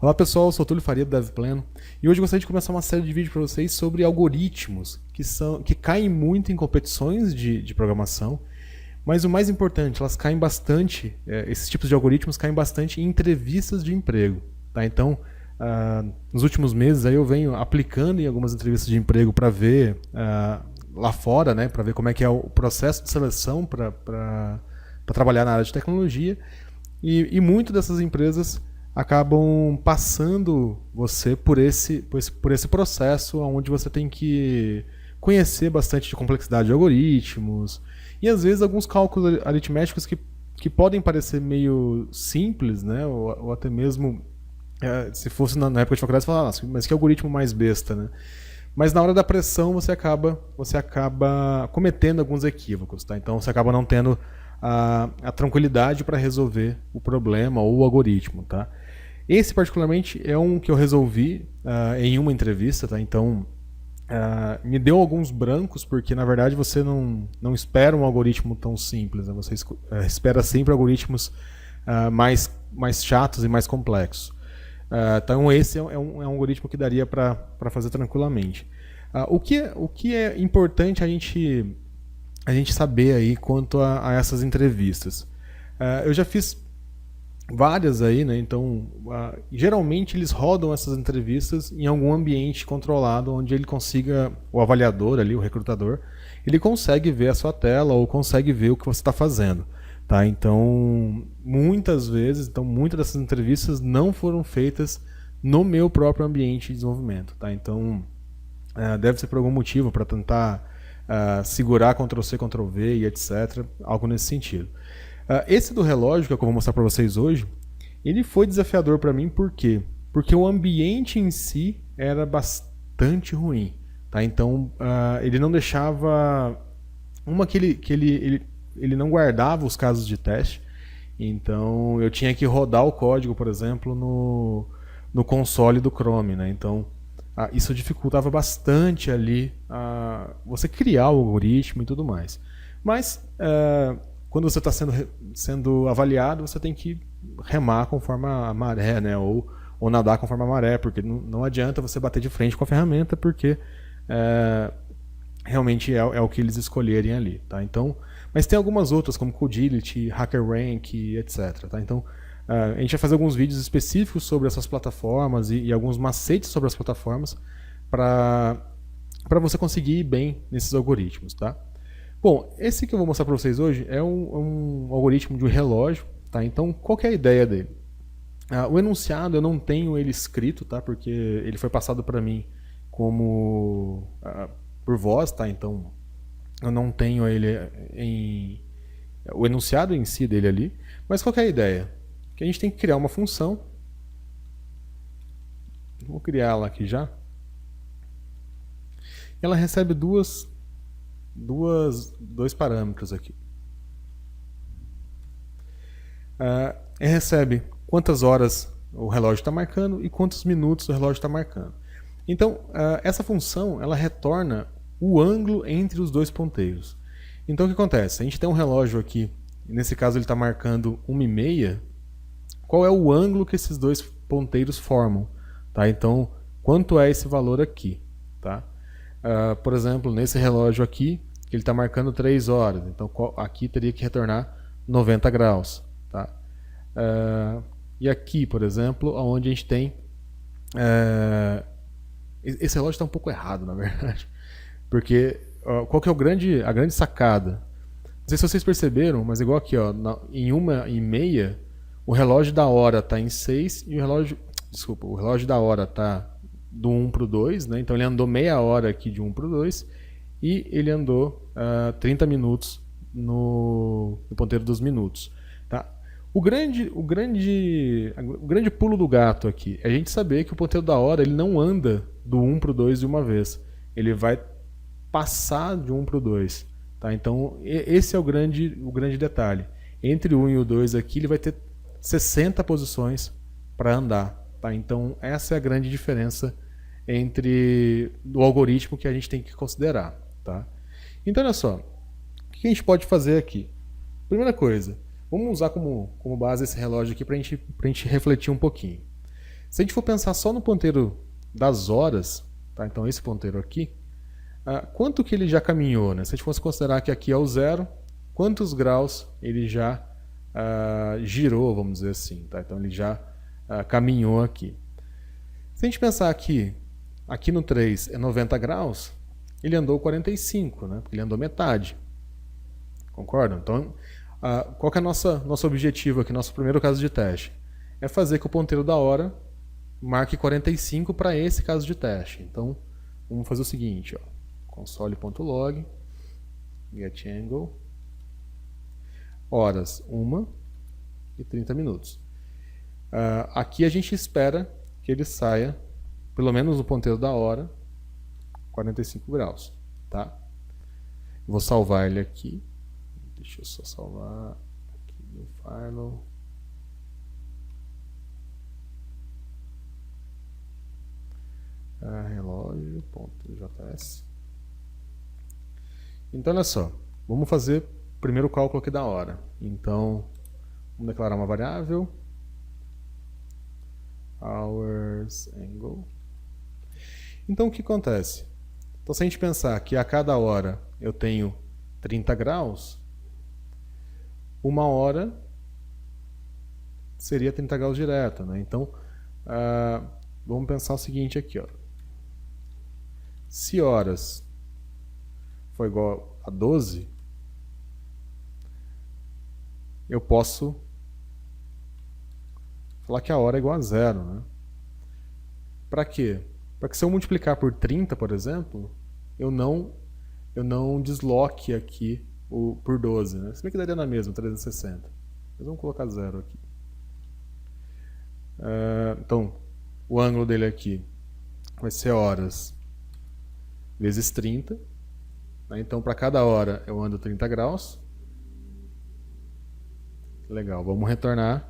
Olá pessoal, eu sou o Túlio Faria do DevPleno e hoje eu gostaria de começar uma série de vídeos para vocês sobre algoritmos que caem muito em competições de programação, mas o mais importante, elas caem bastante, esses tipos de algoritmos caem bastante em entrevistas de emprego. Tá? Então, nos últimos meses aí eu venho aplicando em algumas entrevistas de emprego para ver lá fora, né, para ver como é que é o processo de seleção para trabalhar na área de tecnologia e muito dessas empresas acabam passando você por esse processo onde você tem que conhecer bastante de complexidade de algoritmos e às vezes alguns cálculos aritméticos que podem parecer meio simples, né? ou até mesmo se fosse na época de faculdade você fala, mas que algoritmo mais besta, né? Mas na hora da pressão você acaba cometendo alguns equívocos, tá? Então você acaba não tendo a tranquilidade para resolver o problema ou o algoritmo, tá? Esse particularmente é um que eu resolvi em uma entrevista, tá? Então me deu alguns brancos porque na verdade você não espera um algoritmo tão simples, né? Você espera sempre algoritmos mais chatos e mais complexos. Então esse é um algoritmo que daria para fazer tranquilamente. O que é importante a gente saber aí quanto a essas entrevistas? Eu já fiz várias aí, né? Então, geralmente eles rodam essas entrevistas em algum ambiente controlado, onde ele consiga, o avaliador ali, o recrutador, ele consegue ver a sua tela ou consegue ver o que você está fazendo, tá? Então, muitas dessas entrevistas não foram feitas no meu próprio ambiente de desenvolvimento, tá? Então, deve ser por algum motivo, para tentar segurar Ctrl+C, Ctrl+V e etc, algo nesse sentido. Esse do relógio que eu vou mostrar para vocês hoje, ele foi desafiador para mim, por quê? Porque o ambiente em si era bastante ruim, tá? Então ele não deixava ele não guardava os casos de teste, então eu tinha que rodar o código, por exemplo, no console do Chrome, né? Então isso dificultava bastante ali você criar o algoritmo e tudo mais. Mas quando você está sendo avaliado, você tem que remar conforme a maré, né? ou nadar conforme a maré, porque não adianta você bater de frente com a ferramenta, porque realmente é o que eles escolherem ali. Tá? Então, mas tem algumas outras, como Codility, HackerRank, etc. Tá? Então, a gente vai fazer alguns vídeos específicos sobre essas plataformas e alguns macetes sobre as plataformas para você conseguir ir bem nesses algoritmos. Tá? Bom, esse que eu vou mostrar para vocês hoje é um algoritmo de um relógio, tá? Então, qual que é a ideia dele? O enunciado eu não tenho ele escrito, tá? Porque ele foi passado para mim como por voz, tá? Então, eu não tenho ele o enunciado em si dele ali. Mas qual que é a ideia? Que a gente tem que criar uma função. Vou criar ela aqui já. Ela recebe dois parâmetros aqui. Recebe quantas horas o relógio está marcando e quantos minutos o relógio está marcando. Então, essa função ela retorna o ângulo entre os dois ponteiros. Então, o que acontece? A gente tem um relógio aqui, nesse caso ele está marcando 1h30. Qual é o ângulo que esses dois ponteiros formam? Tá? Então, quanto é esse valor aqui? Tá? Por exemplo, nesse relógio aqui, ele está marcando 3 horas, então aqui teria que retornar 90 graus. Tá? E aqui, por exemplo, onde a gente tem... esse relógio está um pouco errado, na verdade, porque qual que é a grande sacada? Não sei se vocês perceberam, mas igual aqui, em 1h30, o relógio da hora está em 6 e o relógio da hora está do 1 para o 2, né? Então ele andou meia hora aqui de 1 para o 2 e ele andou 30 minutos no ponteiro dos minutos. Tá? O grande pulo do gato aqui é a gente saber que o ponteiro da hora ele não anda do 1 para o 2 de uma vez. Ele vai passar de 1 para o 2. Tá? Então esse é o grande detalhe. Entre o 1 e o 2 aqui ele vai ter 60 posições para andar. Tá? Então essa é a grande diferença entre o algoritmo que a gente tem que considerar. Tá? Então olha só, o que a gente pode fazer aqui? Primeira coisa, vamos usar como base esse relógio aqui para a gente refletir um pouquinho. Se a gente for pensar só no ponteiro das horas, tá? Então esse ponteiro aqui, quanto que ele já caminhou, né? Se a gente fosse considerar que aqui é o zero, quantos graus ele já girou, vamos dizer assim, tá? Então ele já caminhou aqui. Se a gente pensar aqui no 3 é 90 graus, ele andou 45, né? Porque ele andou metade. Concordam? Então, qual que é o nosso objetivo aqui, nosso primeiro caso de teste? É fazer que o ponteiro da hora marque 45 para esse caso de teste. Então, vamos fazer o seguinte, ó, console.log, getAngle, horas 1 e 30 minutos. Aqui a gente espera que ele saia, pelo menos no ponteiro da hora, 45 graus. Tá? Vou salvar ele aqui. Deixa eu só salvar aqui no file. Relógio.js. Então, olha só. Vamos fazer o primeiro cálculo aqui da hora. Então, vamos declarar uma variável. Hours angle. Então, o que acontece? Então, se a gente pensar que a cada hora eu tenho 30 graus, uma hora seria 30 graus direto, né? Então, vamos pensar o seguinte aqui, ó. Se horas for igual a 12, eu posso falar que a hora é igual a zero, né? Para quê? Para que se eu multiplicar por 30, por exemplo, eu não desloque aqui por 12, né? Se bem que daria na mesma, 360. Mas vamos colocar zero aqui. Então, o ângulo dele aqui vai ser horas vezes 30. Né? Então, para cada hora eu ando 30 graus. Legal, vamos retornar.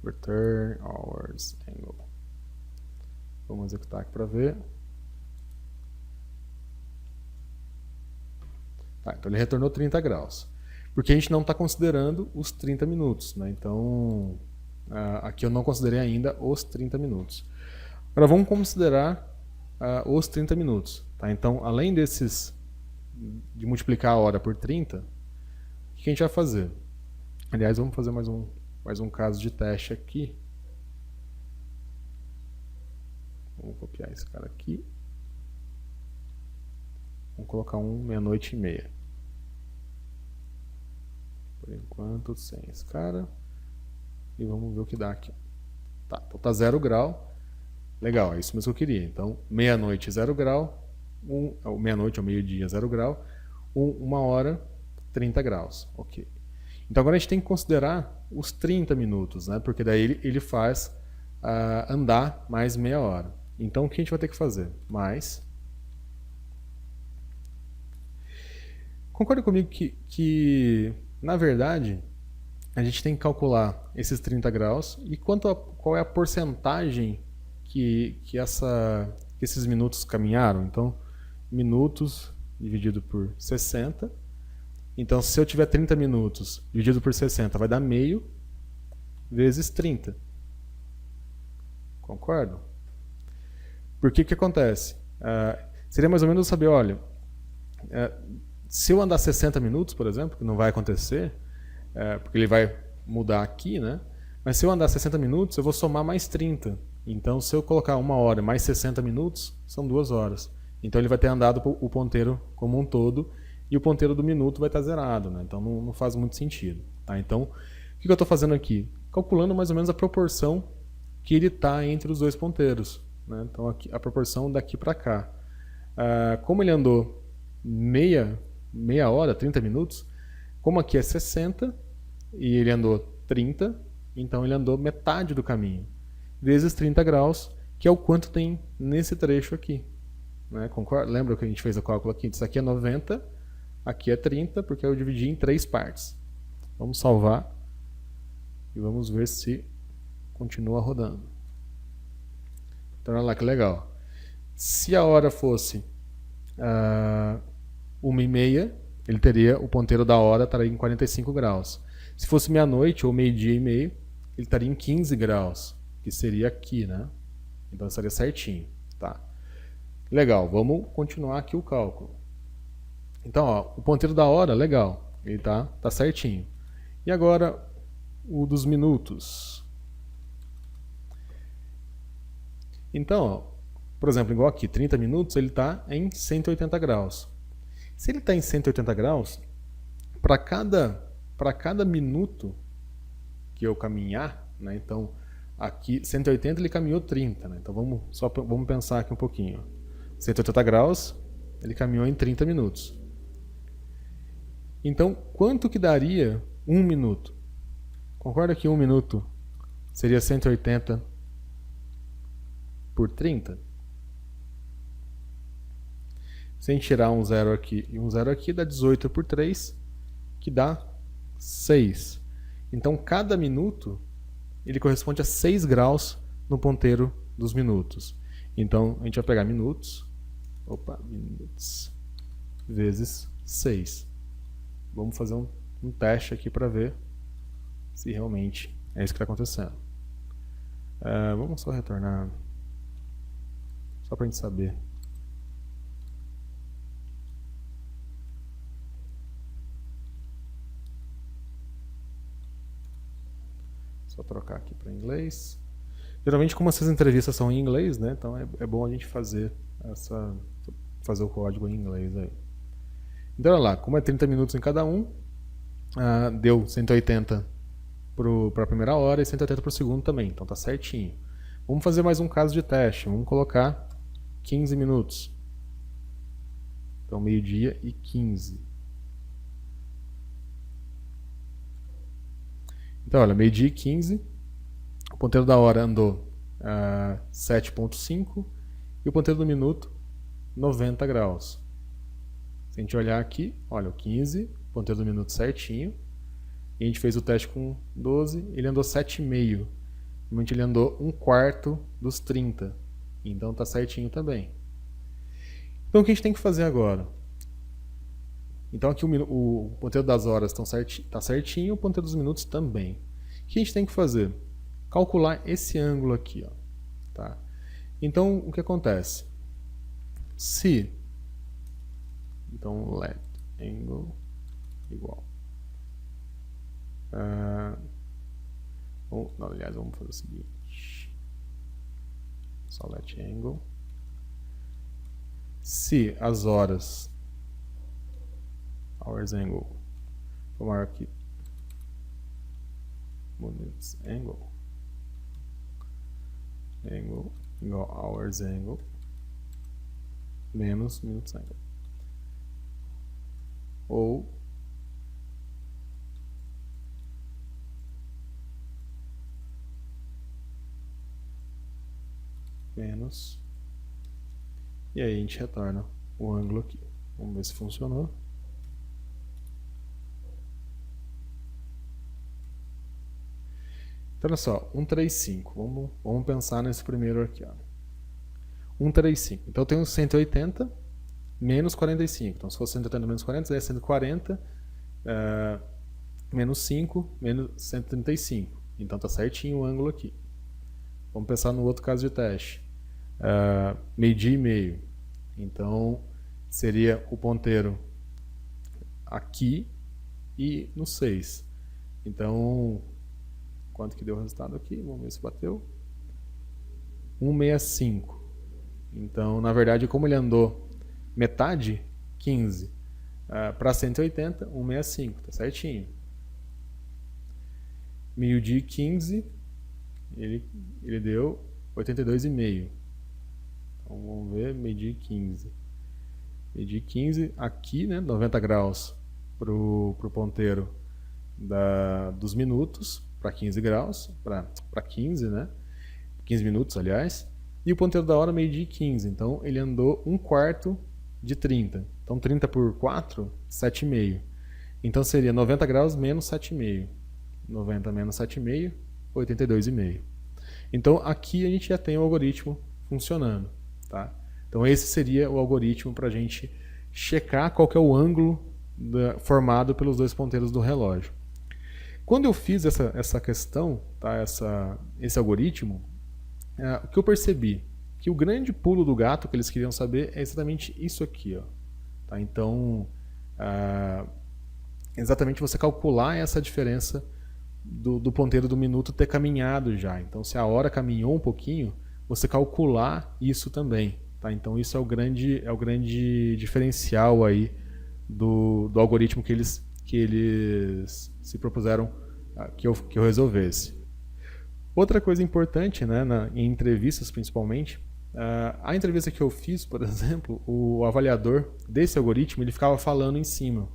Return hours angle. Vamos executar aqui para ver. Tá, então ele retornou 30 graus. Porque a gente não está considerando os 30 minutos. Né? Então, aqui eu não considerei ainda os 30 minutos. Agora vamos considerar os 30 minutos. Tá? Então, além de multiplicar a hora por 30, o que a gente vai fazer? Aliás, vamos fazer mais um caso de teste aqui. Vamos copiar esse cara aqui. Vamos colocar meia-noite e meia. Por enquanto, sem esse cara. E vamos ver o que dá aqui. Tá, então tá 0 grau. Legal, é isso mesmo que eu queria. Então, meia-noite 0 grau. Meia-noite ao meio-dia 0 grau. 1 hora 30 graus. Ok. Então agora a gente tem que considerar os 30 minutos, né? Porque daí ele faz andar mais meia hora. Então o que a gente vai ter que fazer? Concorda comigo que na verdade, a gente tem que calcular esses 30 graus e qual é a porcentagem que esses minutos caminharam. Então, minutos dividido por 60. Então, se eu tiver 30 minutos dividido por 60, vai dar meio vezes 30. Concordo? Porque o que acontece? Seria mais ou menos saber, olha, se eu andar 60 minutos, por exemplo, que não vai acontecer, porque ele vai mudar aqui, né? Mas se eu andar 60 minutos, eu vou somar mais 30. Então, se eu colocar 1 hora mais 60 minutos, são 2 horas. Então, ele vai ter andado o ponteiro como um todo e o ponteiro do minuto vai estar zerado, né? Então, não faz muito sentido. Tá? Então, o que eu estou fazendo aqui? Calculando mais ou menos a proporção que ele está entre os dois ponteiros. Né? Então, aqui, a proporção daqui para cá. Como ele andou meia hora, 30 minutos, como aqui é 60 e ele andou 30, então ele andou metade do caminho, vezes 30 graus, que é o quanto tem nesse trecho aqui. Né? Concorda? Lembra que a gente fez o cálculo aqui? Isso aqui é 90, aqui é 30, porque eu dividi em 3 partes. Vamos salvar e vamos ver se continua rodando. Então, olha lá que legal. Se a hora fosse 1h30, o ponteiro da hora estaria em 45 graus. Se fosse meia-noite ou meio-dia e meio, ele estaria em 15 graus, que seria aqui, né? Então estaria certinho, tá? Legal, vamos continuar aqui o cálculo. Então, ó, o ponteiro da hora, legal, ele tá certinho. E agora, o dos minutos. Então, ó, por exemplo, igual aqui, 30 minutos, ele está em 180 graus. Se ele está em 180 graus, para cada minuto que eu caminhar, né, então aqui 180 ele caminhou 30, né, então vamos pensar aqui um pouquinho. 180 graus, ele caminhou em 30 minutos. Então, quanto que daria 1 minuto? Concorda que 1 minuto seria 180 por 30? Se a gente tirar um zero aqui e um zero aqui, dá 18 por 3, que dá 6. Então, cada minuto, ele corresponde a 6 graus no ponteiro dos minutos. Então, a gente vai pegar minutos vezes 6. Vamos fazer um teste aqui para ver se realmente é isso que está acontecendo. Vamos só retornar, só para a gente saber. Só trocar aqui para inglês. Geralmente, como essas entrevistas são em inglês, né? Então é bom a gente fazer o código em inglês aí. Então, olha lá, como é 30 minutos em cada um, deu 180 para a primeira hora e 180 para o segundo também. Então tá certinho. Vamos fazer mais um caso de teste. Vamos colocar 15 minutos. Então, 12h e 15. Então, olha, 12h e 15, o ponteiro da hora andou 7,5 e o ponteiro do minuto 90 graus. Se a gente olhar aqui, olha, o 15, ponteiro do minuto certinho, e a gente fez o teste com 12, ele andou 7,5. Normalmente ele andou 1/4 dos 30, então está certinho também. Então o que a gente tem que fazer agora? Então aqui o ponteiro das horas está certinho, o ponteiro dos minutos também. O que a gente tem que fazer? Calcular esse ângulo aqui, ó, tá? Então o que acontece? Então let angle igual. Aliás, vamos fazer o seguinte. Só let angle. Se as horas hours angle, vou marcar aqui minutes angle igual hours angle menos minutes angle, ou menos, e aí a gente retorna o ângulo aqui. Vamos ver se funcionou. Então, olha só, 135. Vamos pensar nesse primeiro aqui, ó. 135. Então, eu tenho 180 menos 45. Então, se fosse 180 menos 40, é 140 menos 5 menos 135. Então, tá certinho o ângulo aqui. Vamos pensar no outro caso de teste. 12h e meio. Então, seria o ponteiro aqui e no 6. Então, quanto que deu o resultado aqui? Vamos ver se bateu. 165. Então, na verdade, como ele andou metade, 15, para 180, 165, tá certinho. 12h e 15, ele deu 82,5. Então, vamos ver, medir e 15. Medir 15 aqui, né, 90 graus pro ponteiro dos minutos, para 15 graus, para 15, né? 15 minutos, aliás. E o ponteiro da hora, meio-dia e 15. Então, ele andou 1/4 de 30. Então, 30 por 4, 7,5. Então, seria 90 graus menos 7,5. 90 menos 7,5, 82,5. Então, aqui a gente já tem o algoritmo funcionando, tá? Então, esse seria o algoritmo para a gente checar qual que é o ângulo formado pelos dois ponteiros do relógio. Quando eu fiz essa questão, tá? Esse algoritmo, o que eu percebi? Que o grande pulo do gato que eles queriam saber é exatamente isso aqui. Ó, tá? Então, exatamente você calcular essa diferença do ponteiro do minuto ter caminhado já. Então, se a hora caminhou um pouquinho, você calcular isso também. Tá? Então, isso é o grande diferencial aí do algoritmo que eles se propuseram que eu resolvesse. Outra coisa importante, né, em entrevistas principalmente, a entrevista que eu fiz, por exemplo, o avaliador desse algoritmo ele ficava falando em cima.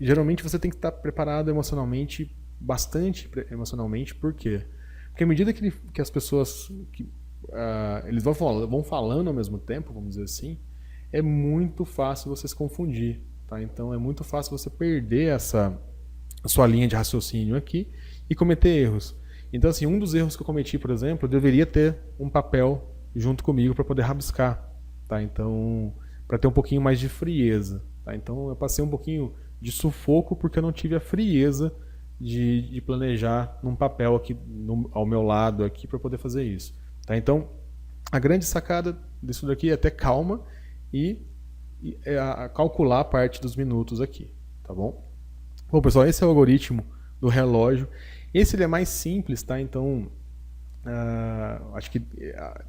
Geralmente você tem que estar preparado emocionalmente, bastante emocionalmente, por quê? Porque à medida que as pessoas eles vão falando ao mesmo tempo, vamos dizer assim, é muito fácil você se confundir. Tá? Então é muito fácil você perder a sua linha de raciocínio aqui e cometer erros. Então, assim, um dos erros que eu cometi, por exemplo, eu deveria ter um papel junto comigo para poder rabiscar. Tá? Então, para ter um pouquinho mais de frieza. Tá? Então, eu passei um pouquinho de sufoco porque eu não tive a frieza de planejar num papel aqui ao meu lado aqui para poder fazer isso. Tá? Então, a grande sacada disso daqui é ter calma e calcular a parte dos minutos aqui, tá bom? Bom, pessoal, esse é o algoritmo do relógio. Esse ele é mais simples, tá? Então, acho que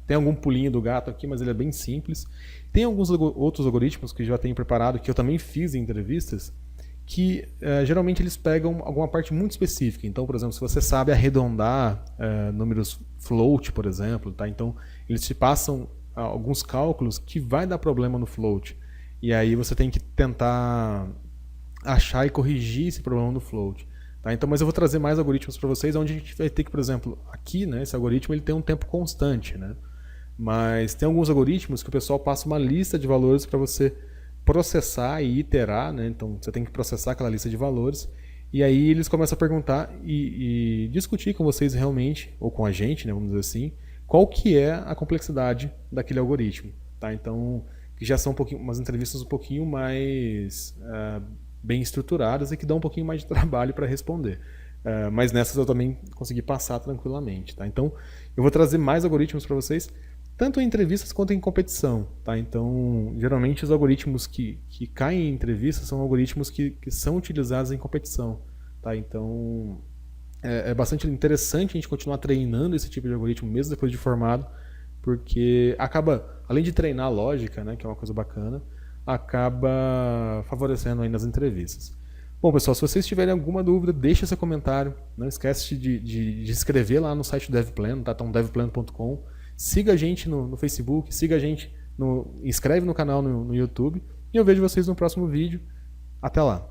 tem algum pulinho do gato aqui, mas ele é bem simples. Tem alguns outros algoritmos que já tenho preparado, que eu também fiz em entrevistas, que geralmente eles pegam alguma parte muito específica. Então, por exemplo, se você sabe arredondar números float, por exemplo, tá? Então eles te passam alguns cálculos que vai dar problema no float. E aí você tem que tentar achar e corrigir esse problema no float. Tá? Então, mas eu vou trazer mais algoritmos para vocês, onde a gente vai ter que, por exemplo, aqui, né, esse algoritmo ele tem um tempo constante, né? Mas tem alguns algoritmos que o pessoal passa uma lista de valores para você processar e iterar, né? Então você tem que processar aquela lista de valores e aí eles começam a perguntar e discutir com vocês realmente, ou com a gente, né, vamos dizer assim, qual que é a complexidade daquele algoritmo. Tá? Então, que já são umas entrevistas um pouquinho mais bem estruturadas e que dão um pouquinho mais de trabalho para responder. Mas nessas eu também consegui passar tranquilamente. Tá? Então, eu vou trazer mais algoritmos para vocês, tanto em entrevistas quanto em competição. Tá? Então, geralmente os algoritmos que caem em entrevistas são algoritmos que são utilizados em competição. Tá? Então, é bastante interessante a gente continuar treinando esse tipo de algoritmo mesmo depois de formado, porque acaba, além de treinar a lógica, né, que é uma coisa bacana, acaba favorecendo aí nas entrevistas. Bom, pessoal, se vocês tiverem alguma dúvida, deixa seu comentário. Não esquece de escrever lá no site do DevPlano, tá? Então, devplano.com. Siga a gente no Facebook, siga a gente, inscreve no canal no YouTube. E eu vejo vocês no próximo vídeo. Até lá!